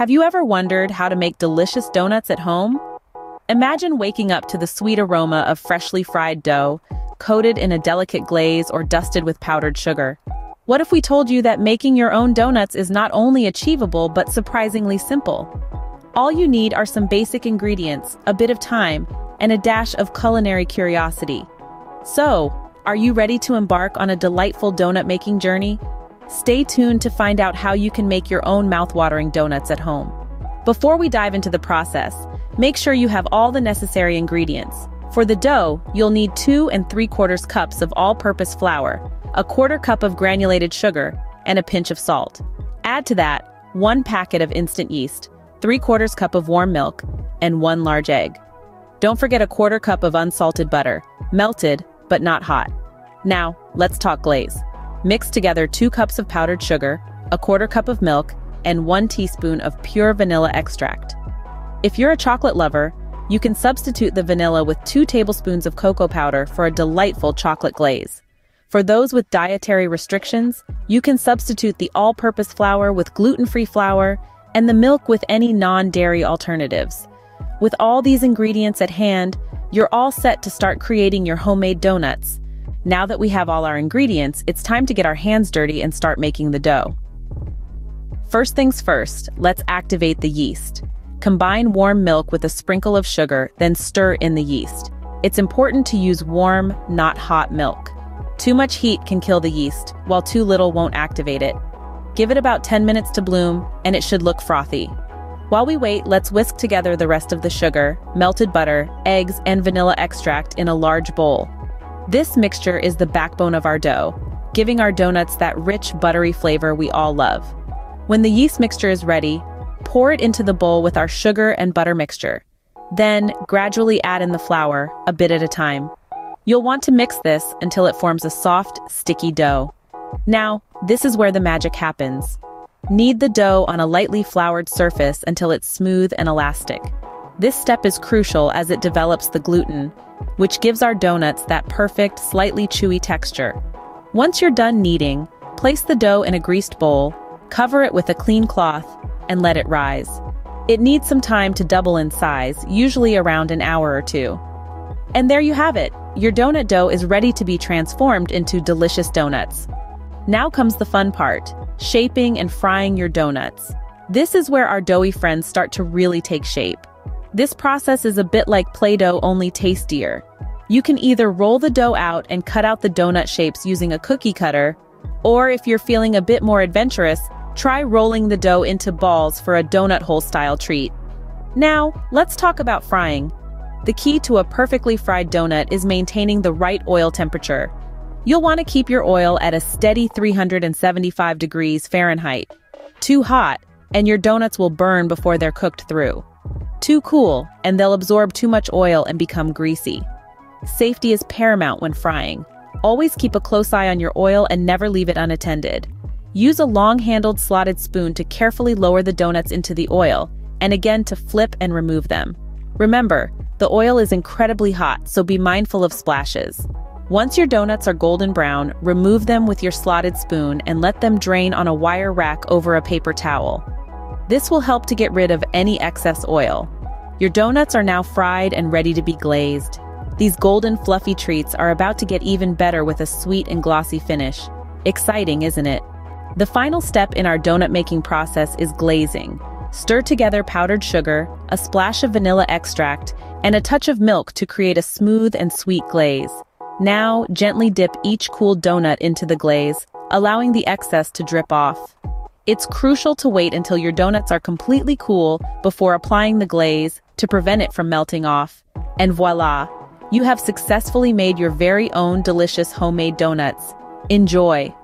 Have you ever wondered how to make delicious donuts at home? Imagine waking up to the sweet aroma of freshly fried dough, coated in a delicate glaze or dusted with powdered sugar. What if we told you that making your own donuts is not only achievable but surprisingly simple? All you need are some basic ingredients, a bit of time, and a dash of culinary curiosity. So, are you ready to embark on a delightful donut-making journey? Stay tuned to find out how you can make your own mouth-watering donuts at home. Before we dive into the process, make sure you have all the necessary ingredients. For the dough, you'll need 2 3/4 cups of all-purpose flour, a 1/4 cup of granulated sugar, and a pinch of salt. Add to that 1 packet of instant yeast, 3/4 cup of warm milk, and 1 large egg. Don't forget a 1/4 cup of unsalted butter, melted but not hot. Now, let's talk glaze. Mix together 2 cups of powdered sugar, a 1/4 cup of milk, and 1 teaspoon of pure vanilla extract. If you're a chocolate lover, you can substitute the vanilla with 2 tablespoons of cocoa powder for a delightful chocolate glaze. For those with dietary restrictions, you can substitute the all-purpose flour with gluten-free flour and the milk with any non-dairy alternatives. With all these ingredients at hand, you're all set to start creating your homemade donuts. Now that we have all our ingredients, it's time to get our hands dirty and start making the dough. First things first, let's activate the yeast. Combine warm milk with a sprinkle of sugar, then stir in the yeast. It's important to use warm, not hot milk. Too much heat can kill the yeast, while too little won't activate it. Give it about 10 minutes to bloom, and it should look frothy. While we wait, let's whisk together the rest of the sugar, melted butter, eggs, and vanilla extract in a large bowl. This mixture is the backbone of our dough, giving our donuts that rich, buttery flavor we all love. When the yeast mixture is ready, pour it into the bowl with our sugar and butter mixture. Then, gradually add in the flour, a bit at a time. You'll want to mix this until it forms a soft, sticky dough. Now, this is where the magic happens. Knead the dough on a lightly floured surface until it's smooth and elastic. This step is crucial as it develops the gluten, which gives our donuts that perfect, slightly chewy texture. Once you're done kneading, place the dough in a greased bowl, cover it with a clean cloth, and let it rise. It needs some time to double in size, usually around an hour or 2. And there you have it. Your donut dough is ready to be transformed into delicious donuts. Now comes the fun part, shaping and frying your donuts. This is where our doughy friends start to really take shape. This process is a bit like Play-Doh, only tastier. You can either roll the dough out and cut out the donut shapes using a cookie cutter, or if you're feeling a bit more adventurous, try rolling the dough into balls for a donut hole-style treat. Now, let's talk about frying. The key to a perfectly fried donut is maintaining the right oil temperature. You'll want to keep your oil at a steady 375 degrees Fahrenheit. Too hot, and your donuts will burn before they're cooked through. Too cool, and they'll absorb too much oil and become greasy. Safety is paramount when frying. Always keep a close eye on your oil and never leave it unattended. Use a long-handled slotted spoon to carefully lower the donuts into the oil, and again to flip and remove them. Remember, the oil is incredibly hot, so be mindful of splashes. Once your donuts are golden brown, remove them with your slotted spoon and let them drain on a wire rack over a paper towel. This will help to get rid of any excess oil. Your donuts are now fried and ready to be glazed. These golden fluffy treats are about to get even better with a sweet and glossy finish. Exciting, isn't it? The final step in our donut making process is glazing. Stir together powdered sugar, a splash of vanilla extract, and a touch of milk to create a smooth and sweet glaze. Now, gently dip each cooled donut into the glaze, allowing the excess to drip off. It's crucial to wait until your donuts are completely cool before applying the glaze to prevent it from melting off. And voila! You have successfully made your very own delicious homemade donuts. Enjoy!